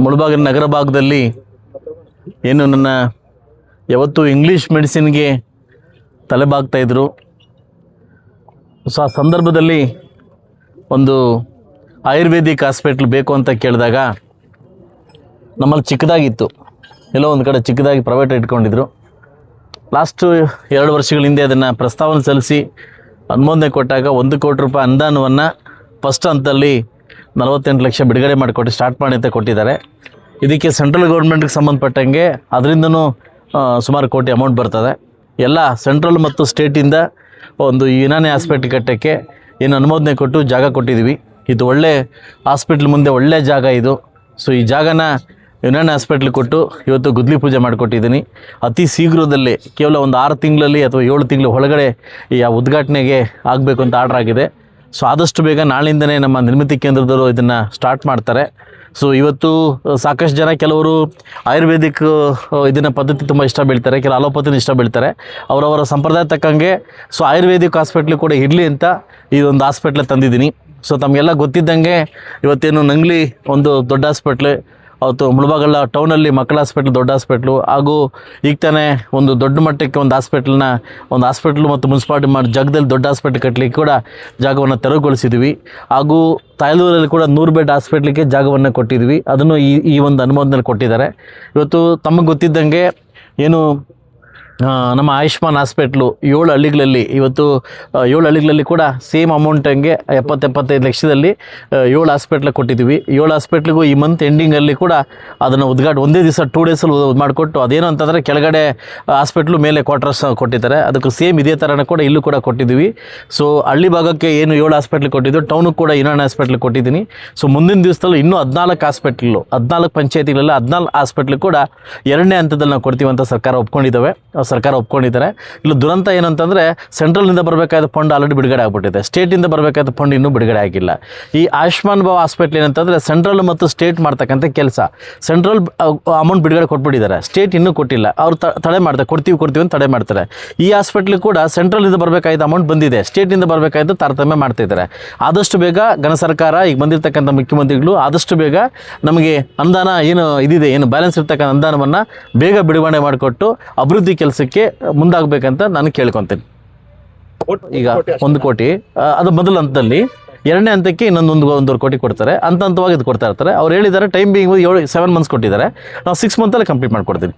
ಮುಳಬಾಗಿಲು ನಗರ ಭಾಗದಲ್ಲಿ ಏನು ನನ್ನ ಯಾವತ್ತು ಇಂಗ್ಲೀಷ್ ಮೆಡಿಸಿನ್ಗೆ ತಲೆಬಾಗ್ತಾಯಿದ್ರು. ಸೊ ಆ ಸಂದರ್ಭದಲ್ಲಿ ಒಂದು ಆಯುರ್ವೇದಿಕ್ ಹಾಸ್ಪಿಟ್ಲ್ ಬೇಕು ಅಂತ ಕೇಳಿದಾಗ ನಮ್ಮಲ್ಲಿ ಚಿಕ್ಕದಾಗಿತ್ತು, ಎಲ್ಲೋ ಒಂದು ಕಡೆ ಚಿಕ್ಕದಾಗಿ ಪ್ರೈವೇಟ್ ಇಟ್ಕೊಂಡಿದ್ರು. ಲಾಸ್ಟು 2 ವರ್ಷಗಳ ಹಿಂದೆ ಅದನ್ನು ಪ್ರಸ್ತಾವನೆ ಸಲ್ಲಿಸಿ ಅನುಮೋದನೆ ಕೊಟ್ಟಾಗ 1 ಕೋಟಿ ರೂಪಾಯಿ ಅನುದಾನವನ್ನು ಫಸ್ಟ್ ಹಂತದಲ್ಲಿ 48 ಲಕ್ಷ ಬಿಡುಗಡೆ ಮಾಡಿಕೊಟ್ಟು ಸ್ಟಾರ್ಟ್ ಮಾಡಿ ಅಂತ ಕೊಟ್ಟಿದ್ದಾರೆ. ಇದಕ್ಕೆ ಸೆಂಟ್ರಲ್ ಗೌರ್ಮೆಂಟ್ಗೆ ಸಂಬಂಧಪಟ್ಟಂಗೆ ಅದರಿಂದನೂ ಸುಮಾರು ಕೋಟಿ ಅಮೌಂಟ್ ಬರ್ತದೆ. ಎಲ್ಲ ಸೆಂಟ್ರಲ್ ಮತ್ತು ಸ್ಟೇಟಿಂದ ಒಂದು ಯುನಾನಿ ಹಾಸ್ಪಿಟ್ಲ್ ಕಟ್ಟೋಕ್ಕೆ ಏನು ಅನುಮೋದನೆ ಕೊಟ್ಟು ಜಾಗ ಕೊಟ್ಟಿದ್ದೀವಿ. ಇದು ಒಳ್ಳೆ ಹಾಸ್ಪಿಟ್ಲ್ ಮುಂದೆ ಒಳ್ಳೆ ಜಾಗ ಇದು. ಸೊ ಈ ಜಾಗನ ಯುನಾನಿ ಹಾಸ್ಪಿಟ್ಲ್ ಕೊಟ್ಟು ಇವತ್ತು ಗುದ್ಲಿ ಪೂಜೆ ಮಾಡಿಕೊಟ್ಟಿದ್ದೀನಿ. ಅತಿ ಶೀಘ್ರದಲ್ಲೇ ಕೇವಲ ಒಂದು 6 ತಿಂಗಳಲ್ಲಿ ಅಥವಾ 7 ತಿಂಗಳ ಒಳಗಡೆ ಈ ಉದ್ಘಾಟನೆಗೆ ಆಗಬೇಕು ಅಂತ ಆರ್ಡರ್ ಆಗಿದೆ. ಸೊ ಆದಷ್ಟು ಬೇಗ ನಾಳಿಂದನೇ ನಮ್ಮ ನಿರ್ಮಿತಿ ಕೇಂದ್ರದವರು ಇದನ್ನು ಸ್ಟಾರ್ಟ್ ಮಾಡ್ತಾರೆ. ಸೊ ಇವತ್ತು ಸಾಕಷ್ಟು ಜನ ಕೆಲವರು ಆಯುರ್ವೇದಿಕ್ ಇದನ್ನು ಪದ್ಧತಿ ತುಂಬ ಇಷ್ಟ ಬೀಳ್ತಾರೆ, ಕೆಲವು ಅಲೋಪತಿನ ಇಷ್ಟ ಬೀಳ್ತಾರೆ. ಅವರವರ ಸಂಪ್ರದಾಯ ತಕ್ಕಂಗೆ ಸೊ ಆಯುರ್ವೇದಿಕ್ ಹಾಸ್ಪಿಟ್ಲ್ ಕೂಡ ಇರಲಿ ಅಂತ ಈ ಒಂದು ಹಾಸ್ಪಿಟ್ಲ್ ತಂದಿದ್ದೀನಿ. ಸೊ ತಮಗೆಲ್ಲ ಗೊತ್ತಿದ್ದಂಗೆ ಇವತ್ತೇನು ನಂಗ್ಲಿ ಒಂದು ದೊಡ್ಡ ಹಾಸ್ಪಿಟ್ಲ್, ಅವತ್ತು ಮುಳಬಾಗಿಲ ಟೌನಲ್ಲಿ ಮಕ್ಕಳ ಹಾಸ್ಪಿಟ್ಲ್ ದೊಡ್ಡ ಹಾಸ್ಪಿಟ್ಲು, ಹಾಗೂ ಈಗ ತಾನೇ ಒಂದು ದೊಡ್ಡ ಮಟ್ಟಕ್ಕೆ ಒಂದು ಹಾಸ್ಪಿಟ್ಲು ಮತ್ತು ಮುನ್ಸಿಪಾಲ್ಟಿ ಮಾಡಿ ಜಾಗದಲ್ಲಿ ದೊಡ್ಡ ಹಾಸ್ಪಿಟ್ಲ್ ಕಟ್ಟಲಿಕ್ಕೆ ಕೂಡ ಜಾಗವನ್ನು ತೆರವುಗೊಳಿಸಿದ್ವಿ. ಹಾಗೂ ತಾಯ್ಲೂರಲ್ಲಿ ಕೂಡ 100 ಬೆಡ್ ಹಾಸ್ಪಿಟ್ಲಿಗೆ ಜಾಗವನ್ನು ಕೊಟ್ಟಿದ್ವಿ. ಅದನ್ನು ಈ ಒಂದು ಅನುಮೋದನೆ ಕೊಟ್ಟಿದ್ದಾರೆ. ಇವತ್ತು ತಮಗೆ ಗೊತ್ತಿದ್ದಂಗೆ ಏನು ನಮ್ಮ ಆಯುಷ್ಮಾನ್ ಹಾಸ್ಪಿಟ್ಲು 7 ಹಳ್ಳಿಗಳಲ್ಲಿ ಇವತ್ತು 7 ಹಳ್ಳಿಗಳಲ್ಲಿ ಕೂಡ ಸೇಮ್ ಅಮೌಂಟಂಗೆ 70-75 ಲಕ್ಷದಲ್ಲಿ 7 ಹಾಸ್ಪಿಟ್ಲಿಗೆ ಕೊಟ್ಟಿದ್ದೀವಿ. 7 ಹಾಸ್ಪಿಟ್ಲಿಗೂ ಈ ಮಂತ್ ಎಂಡಿಂಗಲ್ಲಿ ಕೂಡ ಅದನ್ನು ಒಂದೇ ದಿವಸ 2 ಡೇಸಲ್ಲಿ ಮಾಡಿಕೊಟ್ಟು, ಅದೇನು ಅಂತಂದರೆ ಕೆಳಗಡೆ ಹಾಸ್ಪಿಟ್ಲು ಮೇಲೆ ಕ್ವಾರ್ಟರ್ಸ್ ಕೊಟ್ಟಿದ್ದಾರೆ. ಅದಕ್ಕೆ ಸೇಮ್ ಇದೇ ಥರನೇ ಕೂಡ ಇಲ್ಲೂ ಕೂಡ ಕೊಟ್ಟಿದ್ದೀವಿ. ಸೊ ಹಳ್ಳಿ ಭಾಗಕ್ಕೆ ಏನು 7 ಹಾಸ್ಪಿಟ್ಲ್ ಕೊಟ್ಟಿದ್ದು, ಟೌನಿಗೆ ಕೂಡ ಯುನಾನಿ ಹಾಸ್ಪಿಟ್ಲ್ ಕೊಟ್ಟಿದ್ದೀನಿ. ಸೊ ಮುಂದಿನ ದಿವಸದಲ್ಲಿ ಇನ್ನೂ 14 ಪಂಚಾಯತಿಗಳಲ್ಲಿ 14 ಹಾಸ್ಪಿಟ್ಲ್ ಕೂಡ 2ನೇ ಹಂತದಲ್ಲಿ ನಾವು ಕೊಡ್ತೀವಿ ಅಂತ ಸರ್ಕಾರ ಒಪ್ಕೊಂಡಿದ್ದಾರೆ. ಇಲ್ಲಿ ದುರಂತ ಏನಂತಂದರೆ ಸೆಂಟ್ರಲ್ನಿಂದ ಬರಬೇಕಾದ ಫಂಡ್ ಆಲ್ರೆಡಿ ಬಿಡುಗಡೆ ಆಗಿಬಿಟ್ಟಿದೆ, ಸ್ಟೇಟಿಂದ ಬರಬೇಕಾದ ಫಂಡ್ ಇನ್ನೂ ಬಿಡುಗಡೆ ಆಗಿಲ್ಲ. ಈ ಆಯುಷ್ಮಾನ್ ಭಾವ ಹಾಸ್ಪಿಟ್ಲ್ ಏನಂತಂದರೆ ಸೆಂಟ್ರಲ್ ಮತ್ತು ಸ್ಟೇಟ್ ಮಾಡ್ತಕ್ಕಂಥ ಕೆಲಸ. ಸೆಂಟ್ರಲ್ ಅಮೌಂಟ್ ಬಿಡುಗಡೆ ಕೊಟ್ಬಿಟ್ಟಿದ್ದಾರೆ, ಸ್ಟೇಟ್ ಇನ್ನೂ ಕೊಟ್ಟಿಲ್ಲ. ಅವರು ತಡೆ ಮಾಡ್ತಾರೆ, ಕೊಡ್ತೀವಿ ಅಂತ ತಡೆ ಮಾಡ್ತಾರೆ. ಈ ಹಾಸ್ಪಿಟ್ಲಿಗೆ ಕೂಡ ಸೆಂಟ್ರಲ್ನಿಂದ ಬರಬೇಕಾದ ಅಮೌಂಟ್ ಬಂದಿದೆ, ಸ್ಟೇಟಿಂದ ಬರಬೇಕಾದ ತಾರತಮ್ಯ ಮಾಡ್ತಿದ್ದಾರೆ. ಆದಷ್ಟು ಬೇಗ ಘನ ಸರ್ಕಾರ, ಈಗ ಬಂದಿರತಕ್ಕಂಥ ಮುಖ್ಯಮಂತ್ರಿಗಳು ಆದಷ್ಟು ಬೇಗ ನಮಗೆ ಅನುದಾನ ಏನು ಬ್ಯಾಲೆನ್ಸ್ ಇರ್ತಕ್ಕಂಥ ಅನುದಾನವನ್ನು ಬೇಗ ಬಿಡುಗಡೆ ಮಾಡಿಕೊಟ್ಟು ಅಭಿವೃದ್ಧಿ ಕೆಲಸಕ್ಕೆ ಮುಂದಾಗಬೇಕಂತ ನಾನು ಕೇಳ್ಕೊತೀನಿ. ಈಗ 1 ಕೋಟಿ ಅದು ಮೊದಲ ಹಂತದಲ್ಲಿ, 2ನೇ ಹಂತಕ್ಕೆ ಇನ್ನೊಂದು 1 ಕೋಟಿ ಕೊಡ್ತಾರೆ. ಹಂತವಾಗಿ ಇದು ಕೊಡ್ತಾ ಇರ್ತಾರೆ. ಅವ್ರು ಹೇಳಿದ್ದಾರೆ ಟೈಮ್ ಬೀಯಿಂಗ್ 7 ಮಂತ್ಸ್ ಕೊಟ್ಟಿದ್ದಾರೆ. ನಾವು 6 ಮಂತಲ್ಲಿ ಕಂಪ್ಲೀಟ್ ಮಾಡ್ಕೊಡ್ತೀನಿ.